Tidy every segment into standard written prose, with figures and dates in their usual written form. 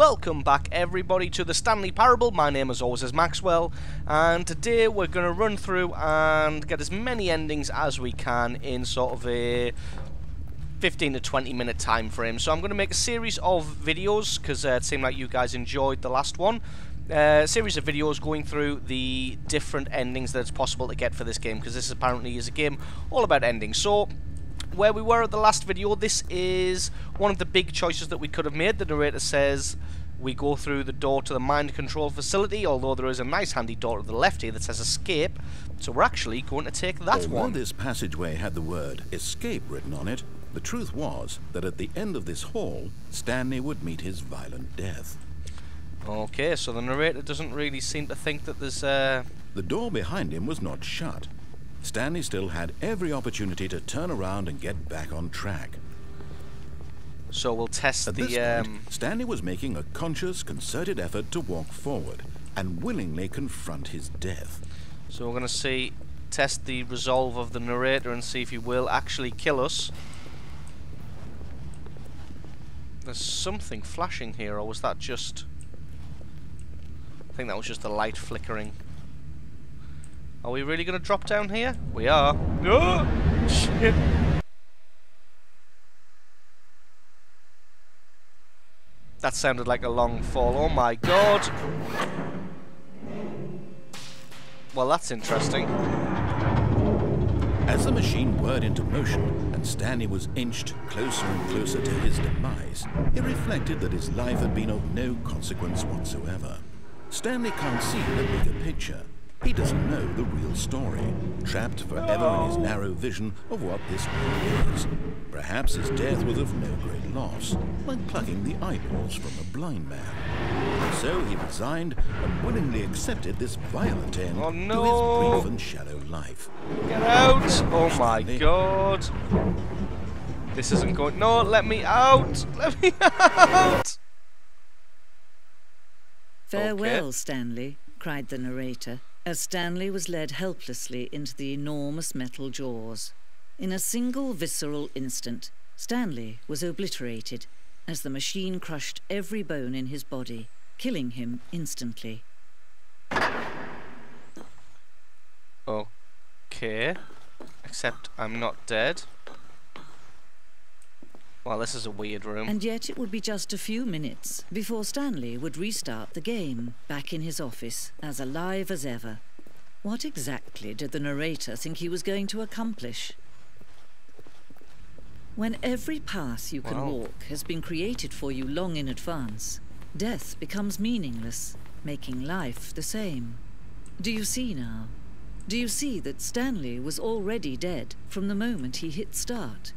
welcome back everybody to the Stanley Parable. My name as always is Maxwell, and today we're going to run through and get as many endings as we can in sort of a 15 to 20 minute time frame. So I'm going to make a series of videos because it seemed like you guys enjoyed the last one. A series of videos going through the different endings that it's possible to get for this game, because this apparently is a game all about endings. So where we were at the last video, this is one of the big choices that we could have made. The narrator says we go through the door to the mind control facility, although there is a nice handy door to the left here that says escape, so we're actually going to take that one. Although this passageway had the word escape written on it, the truth was that at the end of this hall, Stanley would meet his violent death. Okay, so the narrator doesn't really seem to think that there's The door behind him was not shut. Stanley still had every opportunity to turn around and get back on track. So we'll test At this point, Stanley was making a conscious, concerted effort to walk forward and willingly confront his death. So we're going to test the resolve of the narrator and see if he will actually kill us. There's something flashing here, or was that just... I think that was just the light flickering. Are we really going to drop down here? We are. Oh, shit. That sounded like a long fall. Oh my god. Well, that's interesting. As the machine whirred into motion and Stanley was inched closer and closer to his demise, he reflected that his life had been of no consequence whatsoever. Stanley can't see the bigger picture. He doesn't know the real story, trapped forever in his narrow vision of what this world is. Perhaps his death was of no great loss, like plucking the eyeballs from a blind man. So he resigned and willingly accepted this violent end to his brief and shallow life. Get out! Oh my god! This isn't going... No, let me out! Let me out! Farewell, Stanley, cried the narrator, as Stanley was led helplessly into the enormous metal jaws. In a single visceral instant, Stanley was obliterated as the machine crushed every bone in his body, killing him instantly. Okay. Except I'm not dead. Well, this is a weird room. And yet it would be just a few minutes before Stanley would restart the game, back in his office, as alive as ever. What exactly did the narrator think he was going to accomplish? When every path you can walk has been created for you long in advance, death becomes meaningless, making life the same. Do you see now? Do you see that Stanley was already dead from the moment he hit start?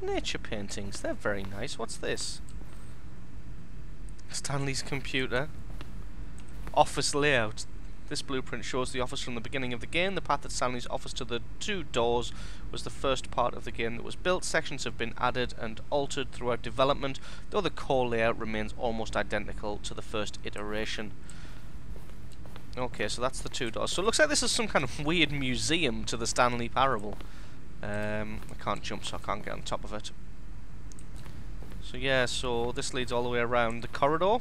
Nature paintings, they're very nice. What's this? Stanley's computer. Office layout. This blueprint shows the office from the beginning of the game. The path that Stanley's office to the two doors was the first part of the game that was built. Sections have been added and altered throughout development, though the core layout remains almost identical to the first iteration. Okay, so that's the two doors. So it looks like this is some kind of weird museum to the Stanley Parable. I can't jump, so I can't get on top of it. So yeah, so this leads all the way around the corridor.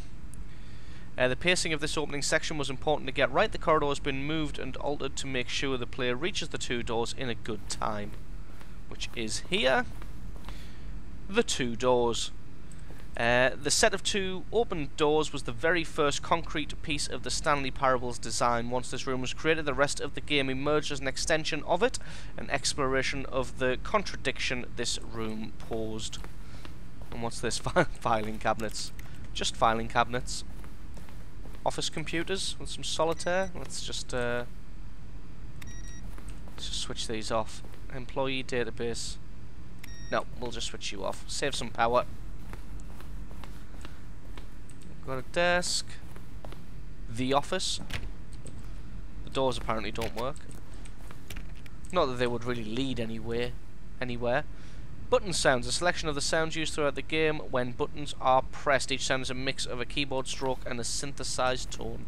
The pacing of this opening section was important to get right. The corridor has been moved and altered to make sure the player reaches the two doors in a good time, which is here. The two doors. The set of two open doors was the very first concrete piece of the Stanley Parable's design. Once this room was created, the rest of the game emerged as an extension of it, an exploration of the contradiction this room posed. And what's this? Filing cabinets. Just filing cabinets. Office computers with some solitaire. Let's just switch these off. Employee database. No, we'll just switch you off. Save some power. Got a desk. The office. The doors apparently don't work. Not that they would really lead anywhere. Button sounds. A selection of the sounds used throughout the game when buttons are pressed. Each sound is a mix of a keyboard stroke and a synthesized tone.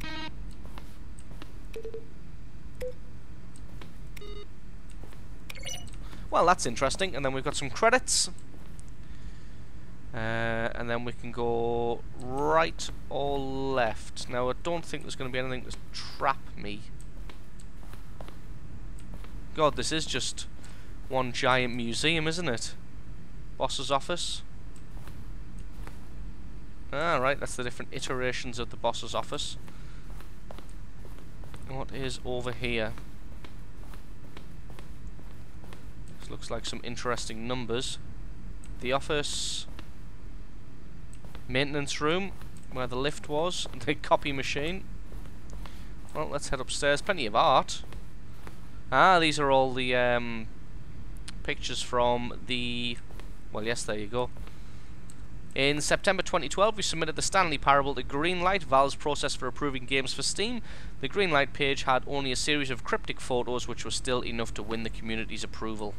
Well, that's interesting. And then we've got some credits. And then we can go right or left. Now I don't think there's going to be anything to trap me. God, this is just one giant museum, isn't it? Boss's office. Ah, right, that's the different iterations of the boss's office. What is over here? This looks like some interesting numbers. The office. Maintenance room, where the lift was. The copy machine. Well, let's head upstairs. Plenty of art. Ah, these are all the pictures from the... Well, yes, there you go. In September 2012, we submitted the Stanley Parable to Greenlight, Valve's process for approving games for Steam. The Greenlight page had only a series of cryptic photos, which was still enough to win the community's approval.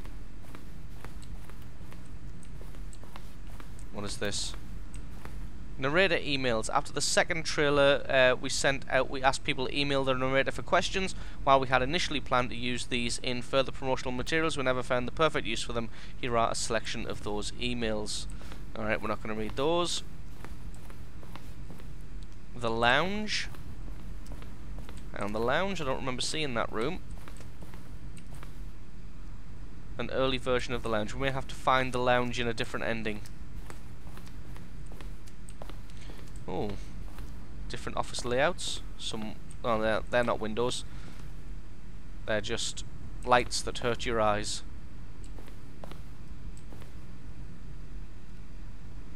What is this? Narrator emails. After the second trailer we sent out, we asked people to email the narrator for questions. While we had initially planned to use these in further promotional materials, we never found the perfect use for them. Here are a selection of those emails. Alright, we're not going to read those. The lounge. And the lounge, I don't remember seeing that room. An early version of the lounge. We may have to find the lounge in a different ending. Oh, different office layouts. Some, oh, they're not windows. They're just lights that hurt your eyes.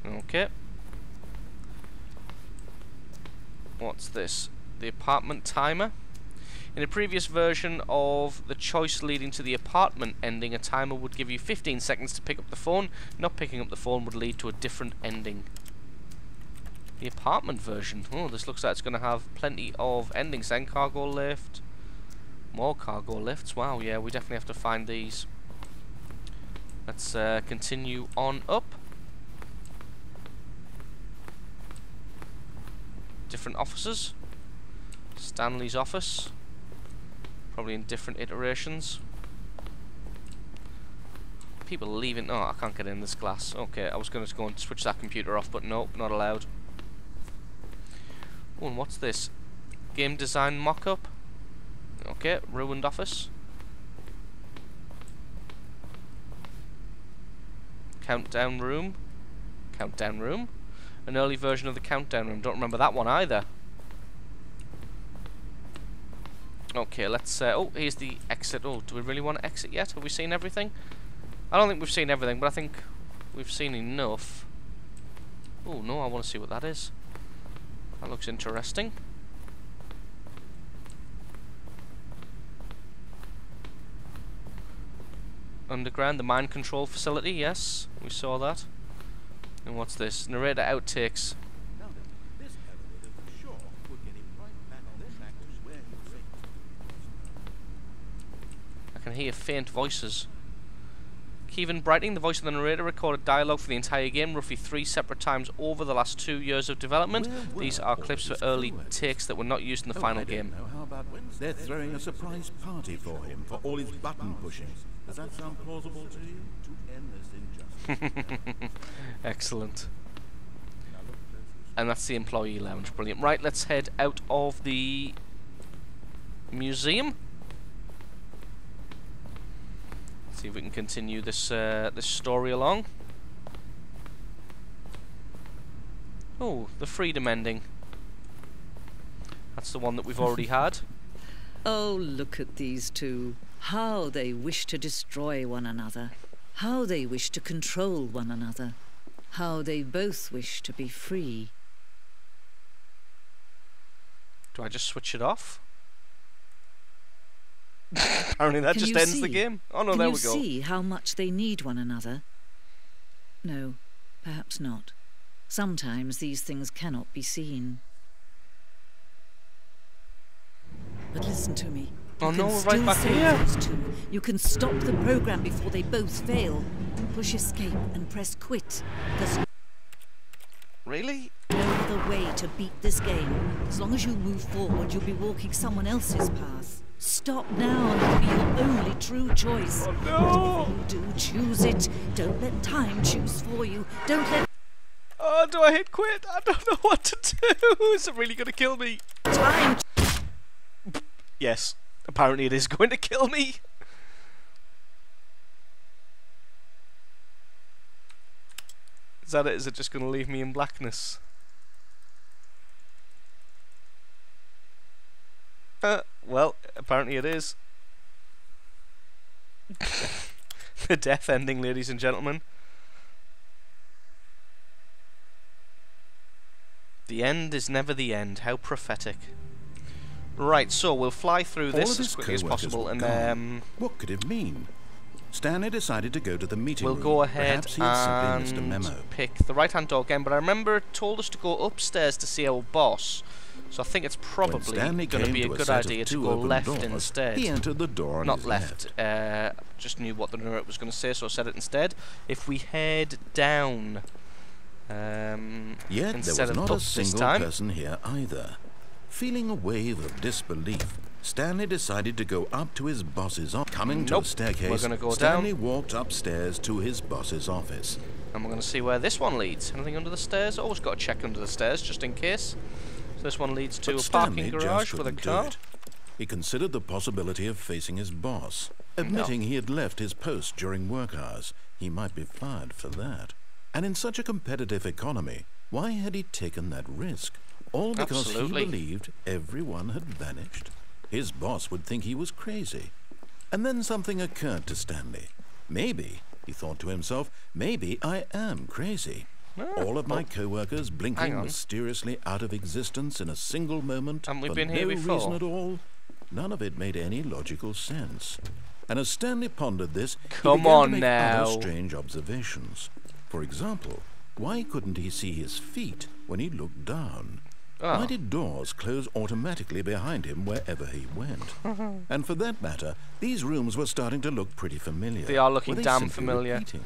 Okay. What's this? The apartment timer. In a previous version of the choice leading to the apartment ending, a timer would give you 15 seconds to pick up the phone. Not picking up the phone would lead to a different ending. The apartment version. Oh, this looks like it's going to have plenty of endings then. Cargo lift. More cargo lifts. Wow, yeah, we definitely have to find these. Let's continue on up. Different offices. Stanley's office. Probably in different iterations. People leaving. Oh, I can't get in this glass. Okay, I was going to go and switch that computer off, but nope, not allowed. Oh, and what's this? Game design mock-up. Okay, ruined office. Countdown room. Countdown room. An early version of the countdown room. Don't remember that one either. Okay, let's... oh, here's the exit. Oh, do we really want to exit yet? Have we seen everything? I don't think we've seen everything, but I think we've seen enough. Oh, no, I want to see what that is. That looks interesting. Underground, the mind control facility, yes, we saw that. And what's this? Narrator outtakes. I can hear faint voices. Kevin Brighting, the voice of the narrator, recorded dialogue for the entire game roughly 3 separate times over the last 2 years of development. These are clips for early takes that were not used in the final game. How about they're throwing a surprise party for him for all his button pushing? Does that sound plausible to you? To end this injustice. Excellent. And that's the employee lounge. Brilliant. Right, let's head out of the museum. See if we can continue this this story along. Oh, the freedom ending. That's the one that we've already had. Oh, look at these two. How they wish to destroy one another. How they wish to control one another. How they both wish to be free. Do I just switch it off? Apparently that just ends the game. Oh no, there we go. Can you see how much they need one another? No, perhaps not. Sometimes these things cannot be seen. But listen to me. Oh no, we're right back here. You can stop the program before they both fail. Push escape and press quit. There's Really? no other way to beat this game. As long as you move forward, you'll be walking someone else's path. Stop now and it'll be your only true choice. Oh no! Whatever you do, choose it. Don't let time choose for you. Don't let... Oh, do I hit quit? I don't know what to do. Is it really going to kill me? Time. Yes, apparently it is going to kill me. Is that it? Is it just going to leave me in blackness? Well, apparently it is. The death ending, ladies and gentlemen. The end is never the end. How prophetic. Right, so we'll fly through this as quickly as possible, and what could it mean? Stanley decided to go to the meeting room. We'll go ahead Perhaps he had simply missed a memo. pick the right-hand door again. But I remember it told us to go upstairs to see our boss. So I think it's probably going to be a good idea to go left instead. He entered the door on Not his left. Just knew what the narrator was going to say, so I said it instead. If we head down, yet there was not a single person here either. Feeling a wave of disbelief, Stanley decided to go up to his boss's office. Coming to the staircase, we're gonna go Stanley down. walked upstairs to his boss's office. And we're going to see where this one leads. Anything under the stairs? Always got to check under the stairs, just in case. So this one leads to a parking garage with a car. He considered the possibility of facing his boss. Admitting he had left his post during work hours, he might be fired for that. And in such a competitive economy, why had he taken that risk? All because he believed everyone had vanished. His boss would think he was crazy. And then something occurred to Stanley. Maybe, he thought to himself, maybe I am crazy. All of my co-workers blinking mysteriously out of existence in a single moment Haven't we for been no here before? reason at all. None of it made any logical sense. And as Stanley pondered this, he began to make other strange observations. For example, why couldn't he see his feet when he looked down? Why did doors close automatically behind him wherever he went? And for that matter, these rooms were starting to look pretty familiar. They are looking Were they damn simply familiar. repeating?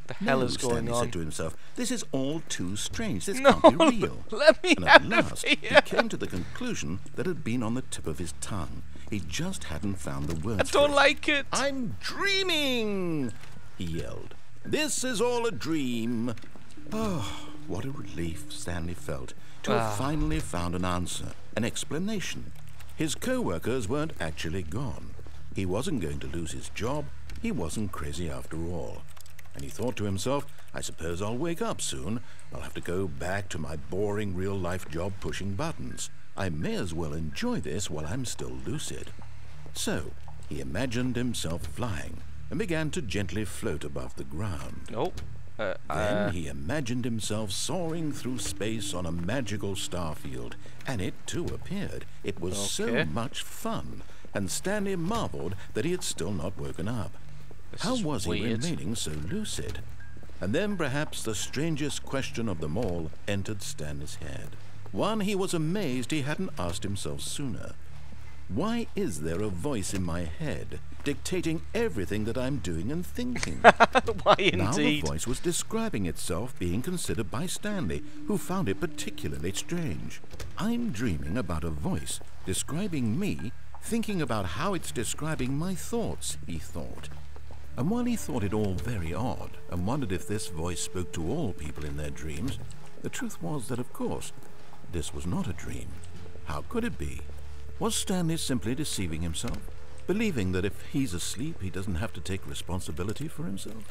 The hell is going Stanley on? said to himself, this is all too strange. This No, can't be real. let me And out at of last, here. he came to the conclusion that had been on the tip of his tongue. He just hadn't found the words. I don't like it. I'm dreaming, he yelled. This is all a dream. Oh, what a relief Stanley felt to have finally found an answer, an explanation. His co-workers weren't actually gone. He wasn't going to lose his job. He wasn't crazy after all. And he thought to himself, I suppose I'll wake up soon. I'll have to go back to my boring real-life job pushing buttons. I may as well enjoy this while I'm still lucid. So, he imagined himself flying and began to gently float above the ground. Nope. Then he imagined himself soaring through space on a magical starfield, and it too appeared. It was so much fun, and Stanley marveled that he had still not woken up. How was he remaining so lucid? And then perhaps the strangest question of them all entered Stanley's head. One he was amazed he hadn't asked himself sooner. Why is there a voice in my head dictating everything that I'm doing and thinking? Why indeed? Now the voice was describing itself being considered by Stanley, who found it particularly strange. I'm dreaming about a voice describing me, thinking about how it's describing my thoughts, he thought. And while he thought it all very odd, and wondered if this voice spoke to all people in their dreams, the truth was that, of course, this was not a dream. How could it be? Was Stanley simply deceiving himself, believing that if he's asleep, he doesn't have to take responsibility for himself?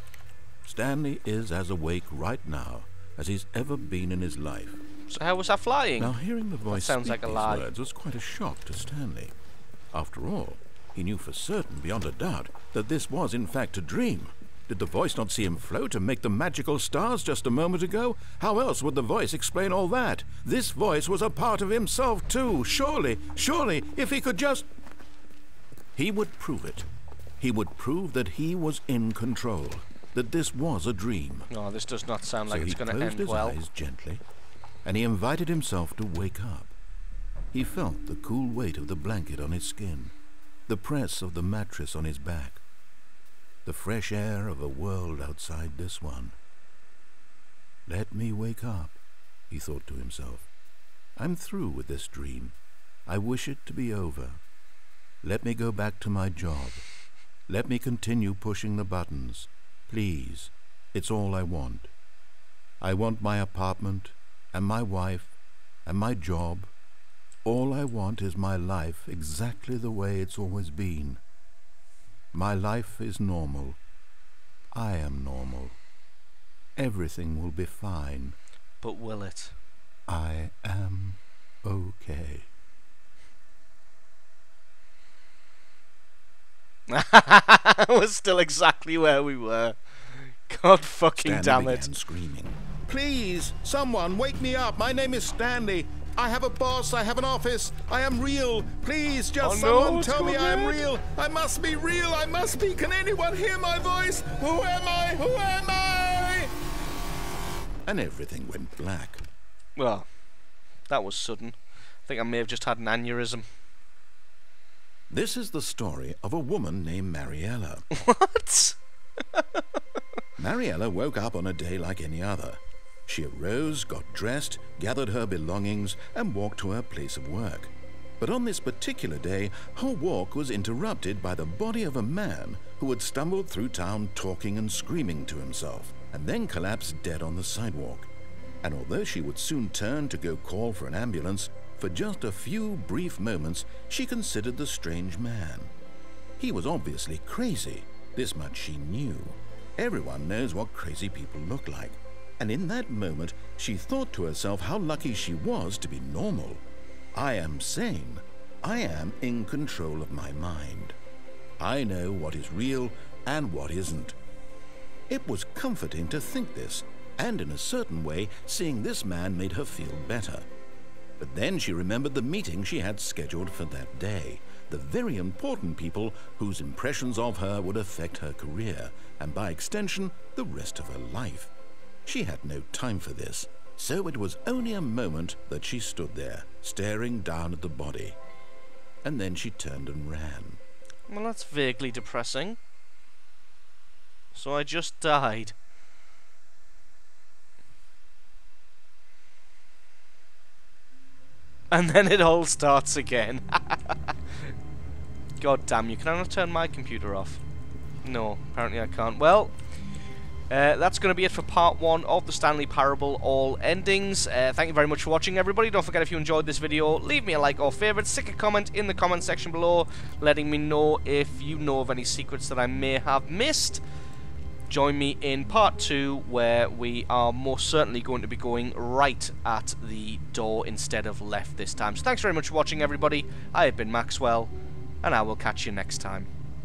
Stanley is as awake right now as he's ever been in his life. So how was that flying? Now, hearing the voice sounds speak like a these lie. words was quite a shock to Stanley. After all, he knew for certain, beyond a doubt, that this was in fact a dream. Did the voice not see him float and make the magical stars just a moment ago? How else would the voice explain all that? This voice was a part of himself too. Surely, if he could just... He would prove it. He would prove that he was in control, that this was a dream. No, this does not sound like So it's going to he end closed his well. eyes gently, and he invited himself to wake up. He felt the cool weight of the blanket on his skin, the press of the mattress on his back, the fresh air of a world outside this one. Let me wake up, he thought to himself. I'm through with this dream. I wish it to be over. Let me go back to my job. Let me continue pushing the buttons. Please, it's all I want. I want my apartment, and my wife, and my job. All I want is my life exactly the way it's always been. My life is normal. I am normal. Everything will be fine. But will it? I am okay. We're still exactly where we were. God fucking Stanley damn it. began screaming. Please, someone, wake me up. My name is Stanley. I have a boss. I have an office. I am real. Please, just someone tell me I am real. I must be real. I must be. Can anyone hear my voice? Who am I? Who am I? And everything went black. Well, that was sudden. I think I may have just had an aneurysm. This is the story of a woman named Mariella. What? Mariella woke up on a day like any other. She arose, got dressed, gathered her belongings, and walked to her place of work. But on this particular day, her walk was interrupted by the body of a man who had stumbled through town talking and screaming to himself, and then collapsed dead on the sidewalk. And although she would soon turn to go call for an ambulance, for just a few brief moments she considered the strange man. He was obviously crazy. This much she knew. Everyone knows what crazy people look like. And in that moment, she thought to herself how lucky she was to be normal. I am sane. I am in control of my mind. I know what is real and what isn't. It was comforting to think this, and in a certain way, seeing this man made her feel better. But then she remembered the meeting she had scheduled for that day, the very important people whose impressions of her would affect her career, and by extension, the rest of her life. She had no time for this, so it was only a moment that she stood there, staring down at the body. And then she turned and ran. Well, that's vaguely depressing. So I just died. And then it all starts again. God damn you, can I not turn my computer off? No, apparently I can't. Well, that's going to be it for part 1 of the Stanley Parable, all endings. Thank you very much for watching, everybody. Don't forget, if you enjoyed this video, leave me a like or favourite, stick a comment in the comment section below, letting me know if you know of any secrets that I may have missed. Join me in part 2, where we are most certainly going to be going right at the door instead of left this time. So thanks very much for watching, everybody. I have been Maxwell, and I will catch you next time.